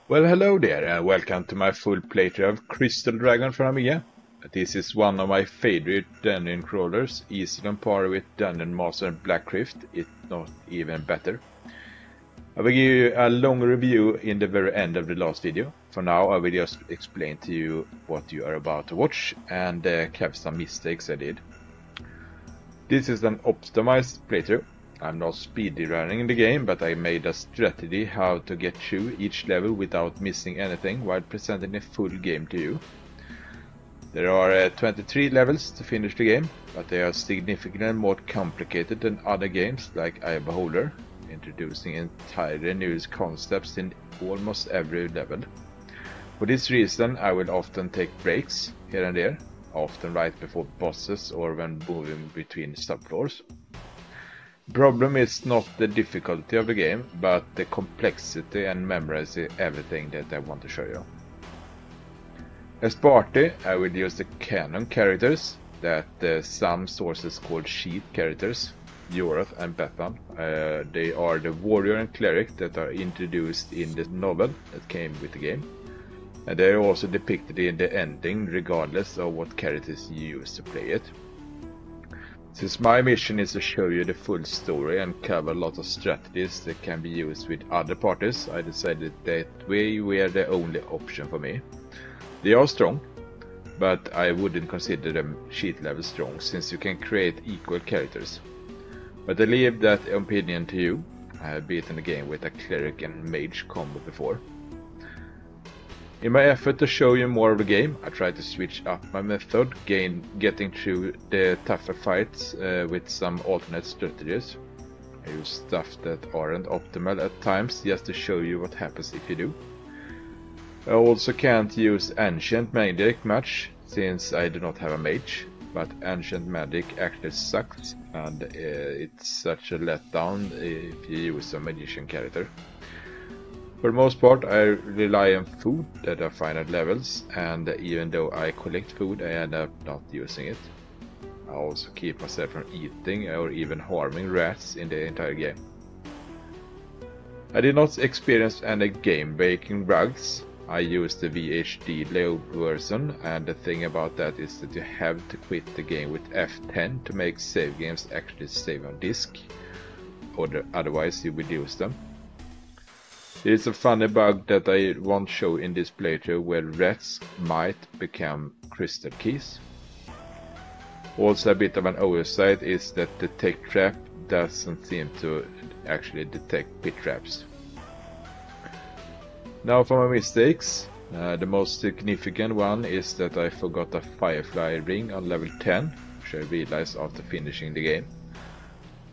Well, hello there, and welcome to my full playthrough of Crystal Dragon for Amiga. This is one of my favorite dungeon crawlers, easily on par with Dungeon Master and Black Rift, if not even better. I will give you a long review in the very end of the last video. For now, I will just explain to you what you are about to watch and have some mistakes I did. This is an optimized playthrough. I'm not speedrunning the game, but I made a strategy how to get through each level without missing anything while presenting a full game to you. There are 23 levels to finish the game, but they are significantly more complicated than other games like I Beholder, introducing entirely new concepts in almost every level. For this reason, I will often take breaks here and there, often right before bosses or when moving between subfloors. Problem is not the difficulty of the game, but the complexity and memorizing everything that I want to show you. As party, I will use the canon characters that some sources call sheet characters, Yorath and Bethan. They are the warrior and cleric that are introduced in the novel that came with the game. And they are also depicted in the ending regardless of what characters you use to play it. Since my mission is to show you the full story and cover a lot of strategies that can be used with other parties, I decided that they were the only option for me. They are strong, but I wouldn't consider them cheat level strong since you can create equal characters. But I leave that opinion to you. I have beaten the game with a cleric and mage combo before. In my effort to show you more of the game, I try to switch up my method, getting through the tougher fights with some alternate strategies. I use stuff that aren't optimal at times just to show you what happens if you do. I also can't use Ancient Magic much, since I do not have a mage, but Ancient Magic actually sucks, and it's such a letdown if you use a magician character. For the most part, I rely on food that I find at levels, and even though I collect food, I end up not using it. I also keep myself from eating or even harming rats in the entire game. I did not experience any game breaking bugs. I used the VHD low version, and the thing about that is that you have to quit the game with F10 to make save games actually save on disk, or otherwise you will lose them. There is a funny bug that I won't show in this playthrough where rats might become crystal keys. Also a bit of an oversight is that the tech trap doesn't seem to actually detect pit traps. Now for my mistakes. The most significant one is that I forgot a firefly ring on level 10, which I realized after finishing the game.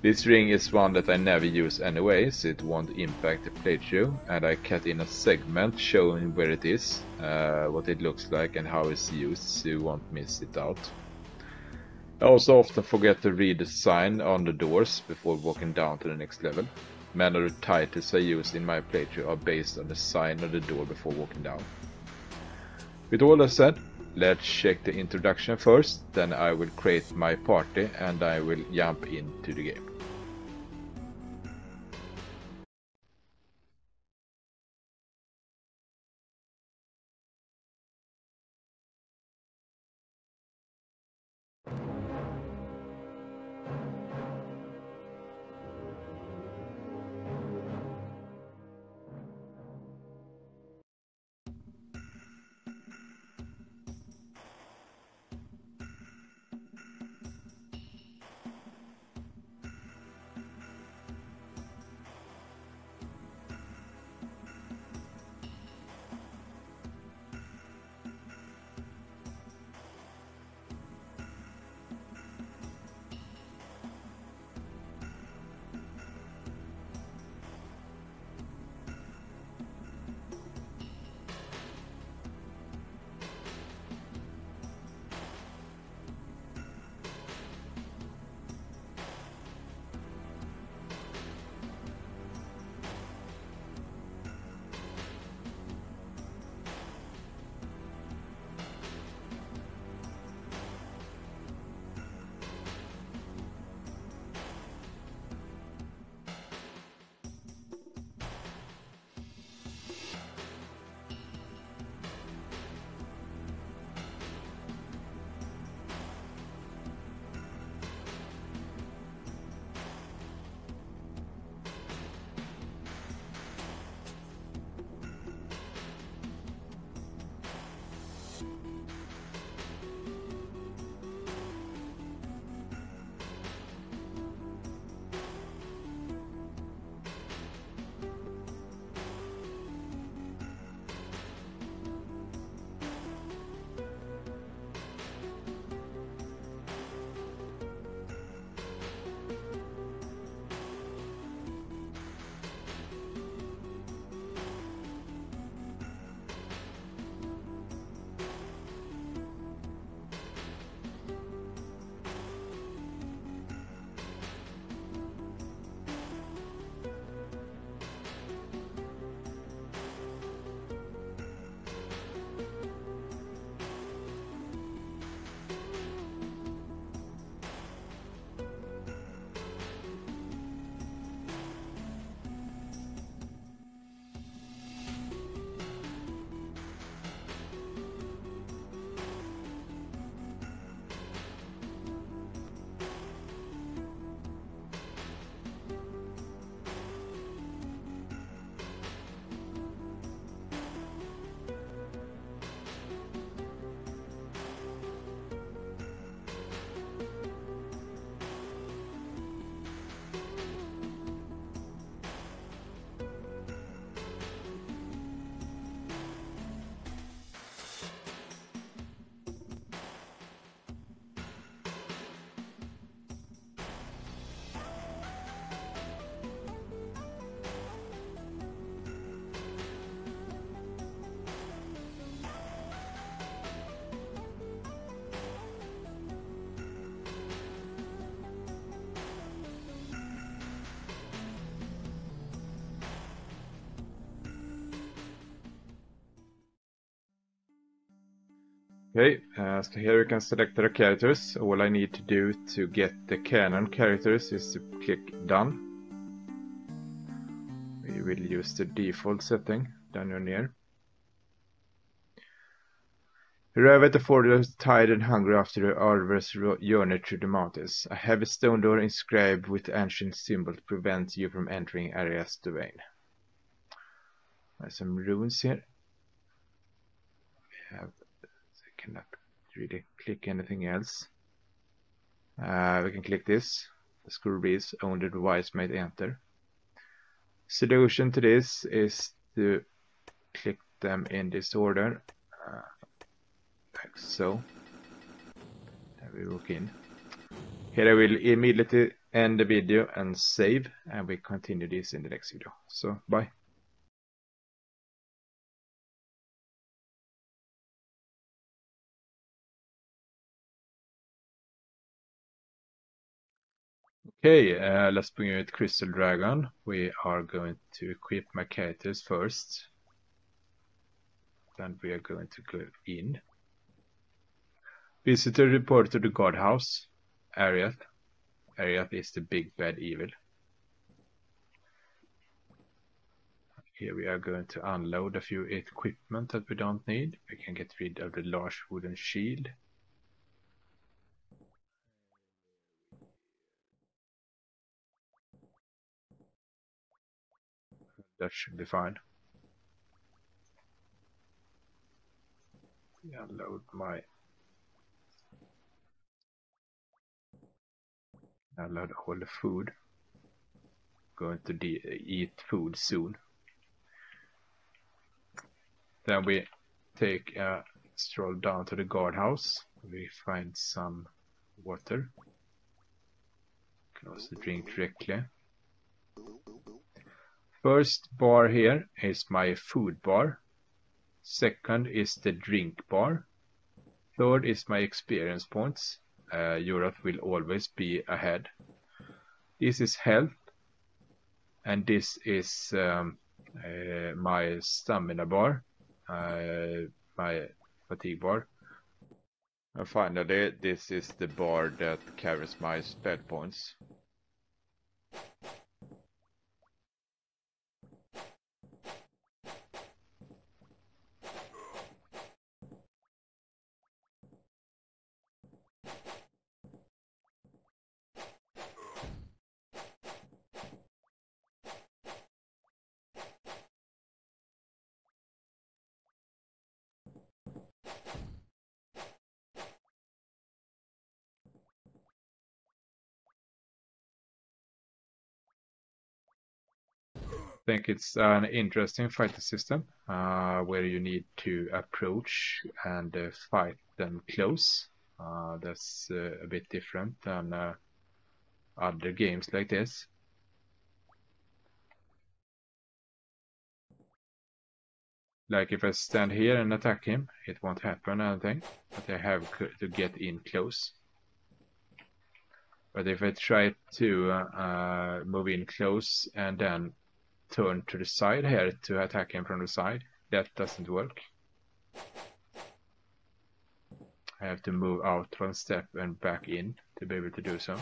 This ring is one that I never use anyway, so it won't impact the playthrough, and I cut in a segment showing where it is, what it looks like and how it's used, so you won't miss it out. I also often forget to read the sign on the doors before walking down to the next level. Many of the titles I use in my playthrough are based on the sign on the door before walking down. With all that said, let's check the introduction first, then I will create my party and I will jump into the game. Okay, so here we can select our characters. All I need to do to get the canon characters is to click done. We will use the default setting down here. Arrive at the forest tired and hungry after the arduous journey through the mountains. A heavy stone door inscribed with ancient symbols prevents you from entering Aria's domain. There's some runes here. I cannot really click anything else. We can click this. The scroll reads, only the wise may enter. Solution to this is to click them in this order, like so. Then we walk in. Here I will immediately end the video and save, and we continue this in the next video. So, bye. Okay, let's begin with Crystal Dragon. We are going to equip my characters first. Then we are going to go in. Visitor report to the guardhouse. Ariath. Ariath is the big bad evil. Here we are going to unload a few equipment that we don't need. We can get rid of the large wooden shield. That should be fine. Unload all the food. Going to eat food soon. Then we take a stroll down to the guardhouse. We find some water. Can also drink directly. First bar here is my food bar. Second is the drink bar. Third is my experience points. Europe will always be ahead. This is health. And this is my stamina bar. My fatigue bar. And finally, this is the bar that carries my spell points. I think it's an interesting fighting system where you need to approach and fight them close. That's a bit different than other games like this. Like if I stand here and attack him, it won't happen anything, but I have to get in close. But if I try to move in close and then turn to the side here to attack him from the side, that doesn't work. I have to move out one step and back in to be able to do so.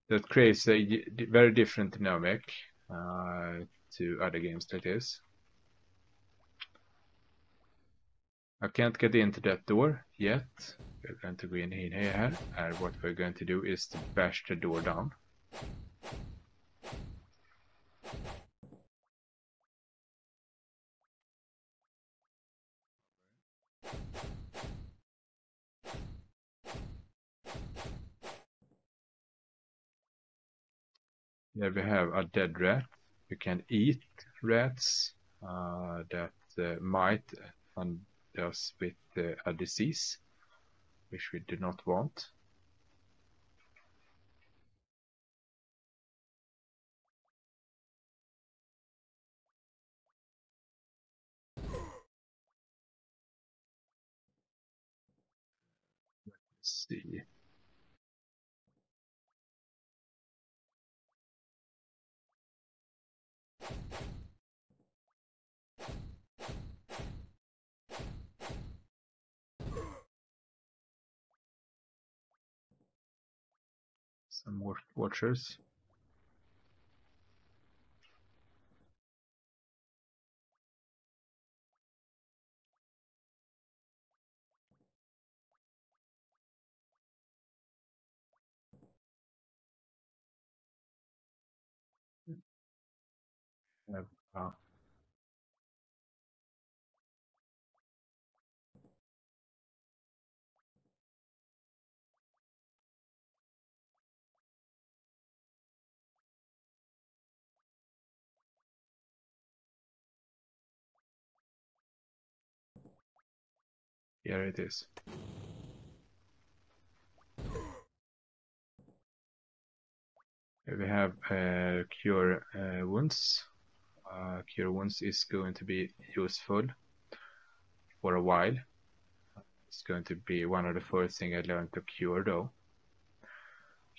That creates a very different dynamic to other games like this. I can't get into that door yet. We're going to go in here, and what we're going to do is to bash the door down. Here we have a dead rat. You can eat rats that might and us with a disease, which we do not want. Let's see. Some more watchers. Uh, Here it is. Here we have cure wounds. Cure wounds is going to be useful for a while. It's going to be one of the first things I learned to cure though.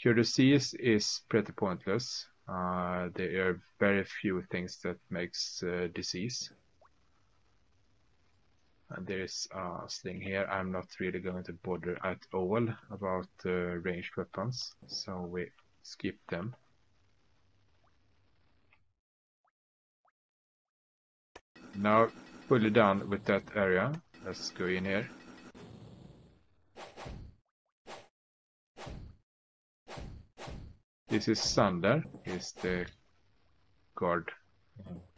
Cure disease is pretty pointless. There are very few things that makes disease. And there is a sling here. I'm not really going to bother at all about ranged weapons, so we skip them. Now fully done with that area. Let's go in here. This is Sander, he's the guard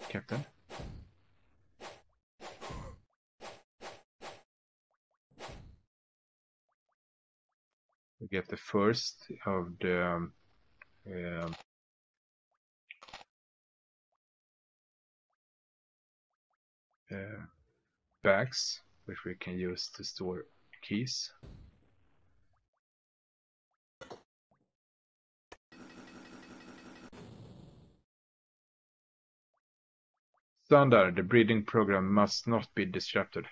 captain. We get the first of the bags, which we can use to store keys. Sander, the breeding program must not be disrupted.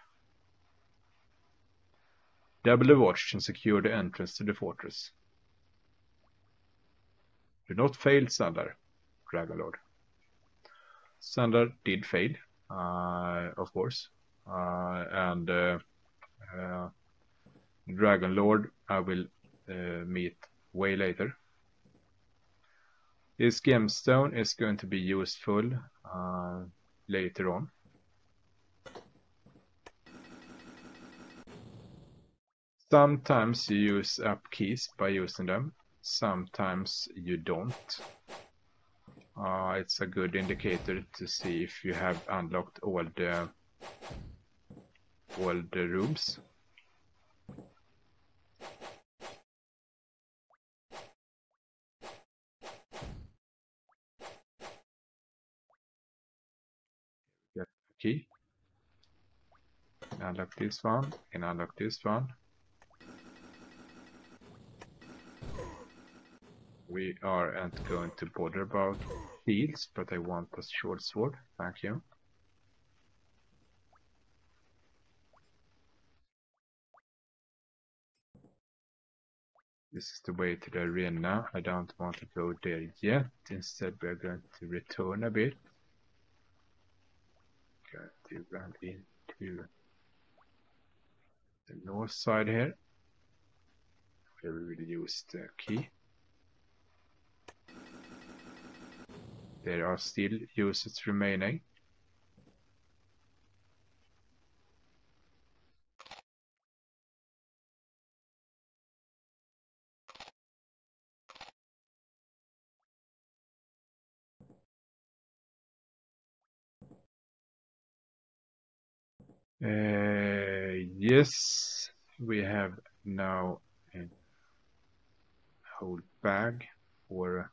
Double the watch and secure the entrance to the fortress. Do not fail, Sander, Dragon Lord. Sander did fail, of course, and Dragon Lord I will meet way later. This gemstone is going to be useful later on. Sometimes you use up keys by using them, sometimes you don't. It's a good indicator to see if you have unlocked all the rooms. Get a key. Unlock this one, and unlock this one. We aren't going to bother about shields, but I want a short sword. Thank you. This is the way to the arena. I don't want to go there yet. Instead, we're going to return a bit. Going to run into the north side here, where we will use the key. There are still users remaining. Yes, we have now a whole bag for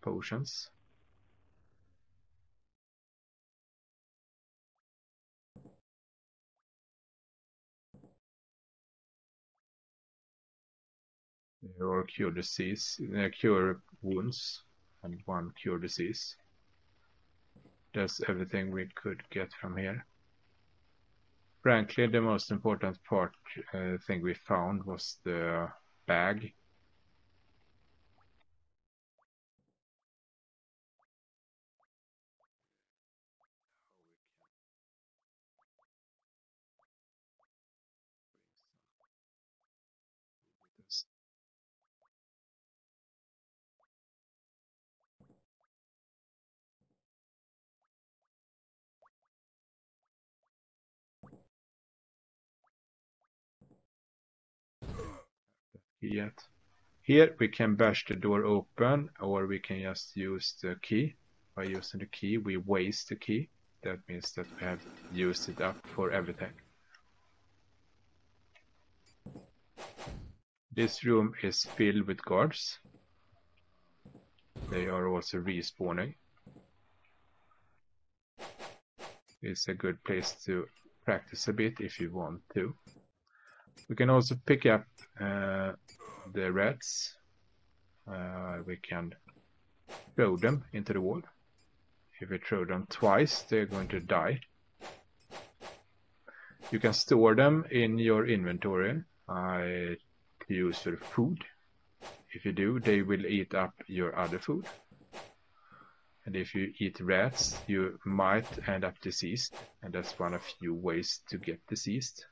potions. Or cure disease, cure wounds, and one cure disease. That's everything we could get from here. Frankly, the most important thing we found was the bag. yet. Here we can bash the door open, or we can just use the key. By using the key, we waste the key. That means that we have used it up for everything. This room is filled with guards. They are also respawning. It's a good place to practice a bit if you want to. We can also pick up the rats. We can throw them into the wall. If we throw them twice, they're going to die. You can store them in your inventory to use for food. If you do, they will eat up your other food. And if you eat rats, you might end up diseased. And that's one of few ways to get diseased.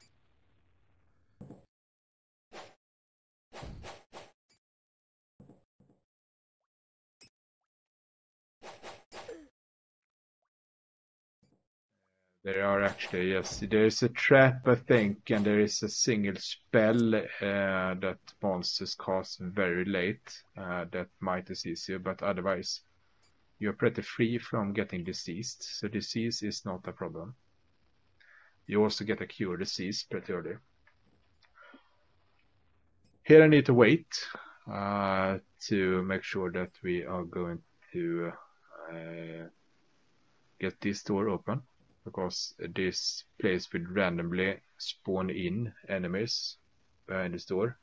There are actually, yes, there is a trap, I think, and there is a single spell that monsters cast very late that might disease you, but otherwise you're pretty free from getting diseased, so disease is not a problem. You also get a cure disease pretty early. Here I need to wait to make sure that we are going to get this door open, because this place will randomly spawn in enemies behind this door.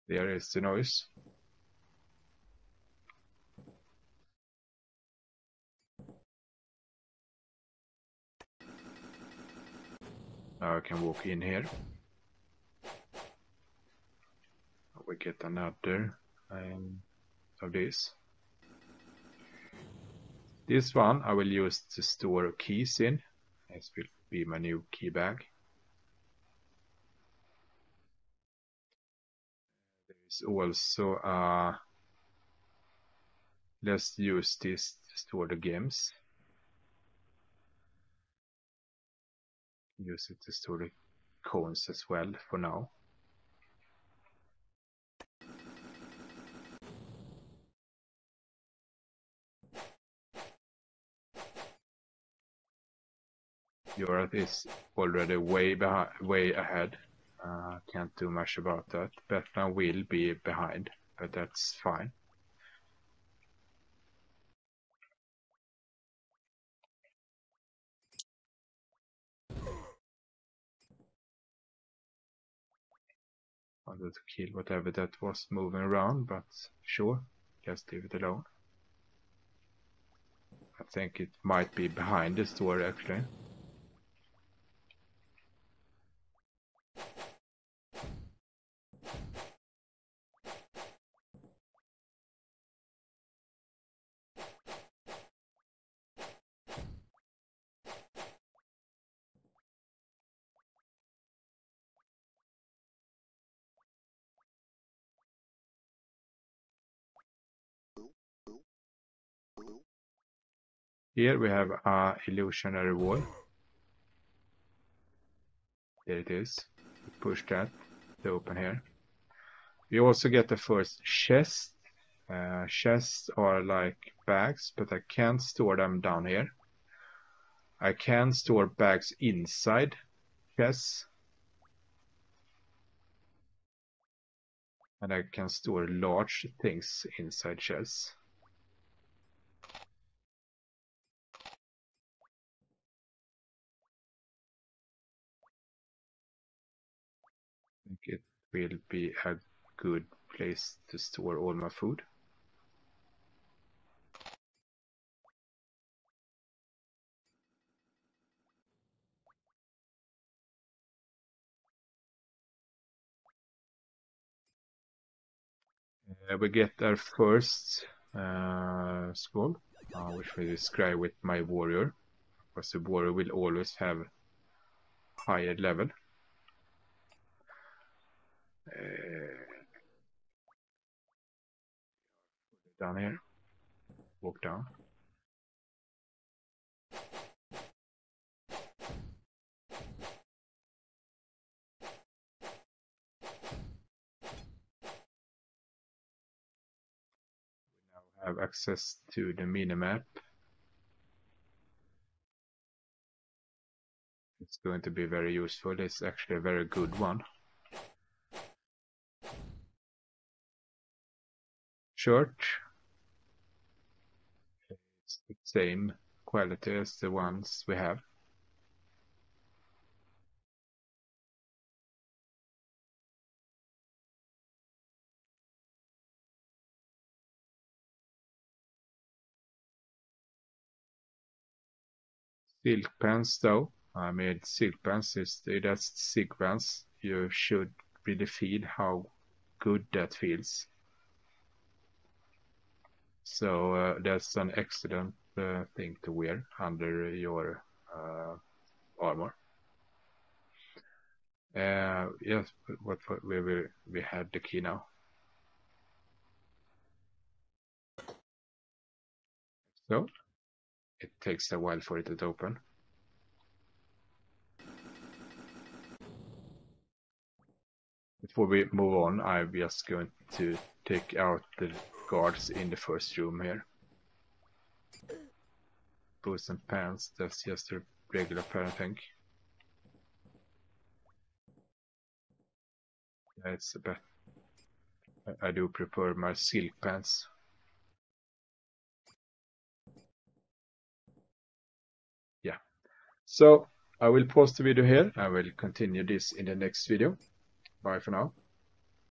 There is the noise. Now I can walk in here. We get another of this. This one I will use to store keys in. This will be my new key bag. There is also let's use this to store the games. Use it to store the coins as well for now. Europe is already way ahead. Can't do much about that. Vietnam will be behind, but that's fine. Wanted to kill whatever that was moving around, but sure, just leave it alone. I think it might be behind this door actually. Here we have a illusionary wall. There it is. Push that to open here. We also get the first chest. Chests are like bags, but I can't store them down here. I can store bags inside chests. And I can store large things inside chests. will be a good place to store all my food. We get our first scroll, which we describe with my warrior, because the warrior will always have higher level. Down here, walk down. Have access to the minimap. It's going to be very useful. It's actually a very good one. Shirt. It's the same quality as the ones we have. Silk pants though. I made silk pants. That's silk pants. You should really feel how good that feels. So that's an excellent thing to wear under your armor. Yes, we have the key now. So it takes a while for it to open. Before we move on, I'm just going to take out the guards in the first room here. Boots and pants, that's just a regular pair, I think. Yeah, it's a bit. I do prefer my silk pants. Yeah. So I will pause the video here. I will continue this in the next video. Bye for now.